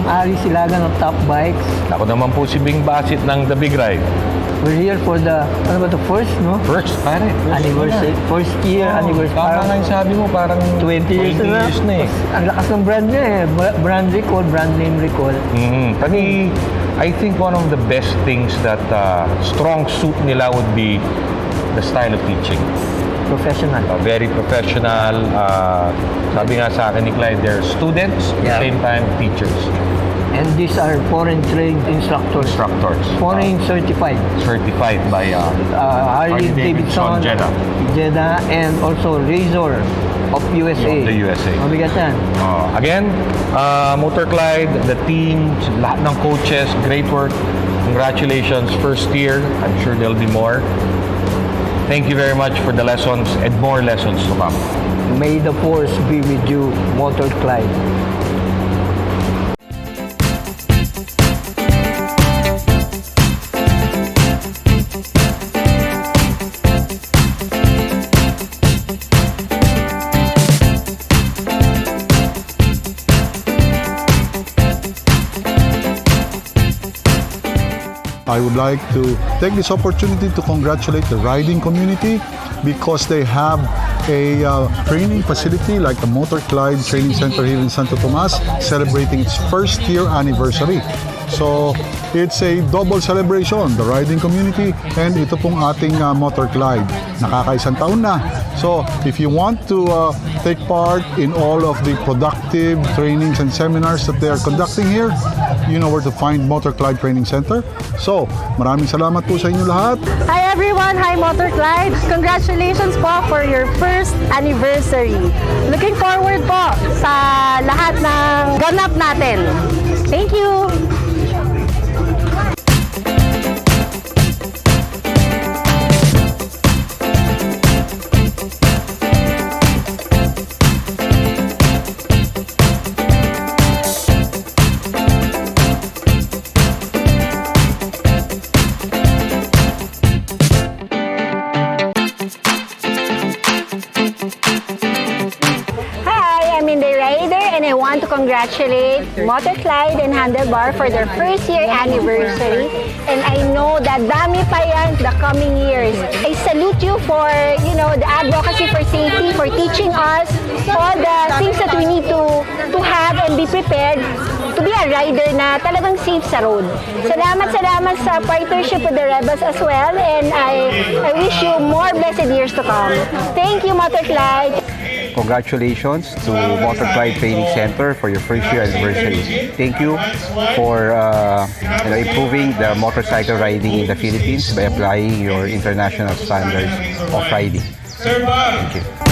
Ari Silagan of Top Bikes. Ako naman po si Bing Basit ng The Big Ride. We're here for the, ano ba the first, no? First, pare. Anniversary. First year anniversary. Tama nga yung sabi mo, parang 20 years na. eh. Ang lakas ng brand niya eh. Brand recall, brand name recall. Pati, I think one of the best things that strong suit nila would be the style of teaching. Professional. Very professional. Sabi nga sa akin ni Clyde, they're students, at the same time, teachers. And these are foreign trained instructors. Foreign certified. Certified by Harley Davidson, Jeddah, and also Razor of USA. Of the USA. Mabigat yan. Again, MotorClyde, the team, lahat ng coaches, great work. Congratulations, first year. I'm sure there'll be more. Thank you very much for the lessons and more lessons to come. May the force be with you, MotorClyde. I would like to take this opportunity to congratulate the riding community because they have a training facility like the MotorClyde Training Center here in Santo Tomas celebrating its first year anniversary. So it's a double celebration, the riding community and ito pong ating MotorClyde. Nakakaisang taon na. So if you want to take part in all of the productive trainings and seminars that they are conducting here, you know where to find MotorClyde Training Center. So maraming salamat po sa inyo lahat. Hi everyone! Hi MotorClyde! Congratulations po for your first anniversary. Looking forward po sa lahat ng ganap natin. Thank you! I want to congratulate MotorClyde and Handlebar for their first year anniversary. And I know that dami pa yan the coming years. I salute you for, the advocacy for safety, for teaching us all the things that we need to have and be prepared to be a rider na talagang safe sa road. Salamat sa partnership with the Rebels as well. And I wish you more blessed years to come. Thank you, MotorClyde. Congratulations to MotorClyde Training Center for your first year anniversary. Thank you for improving the motorcycle riding in the Philippines by applying your international standards of riding. Thank you.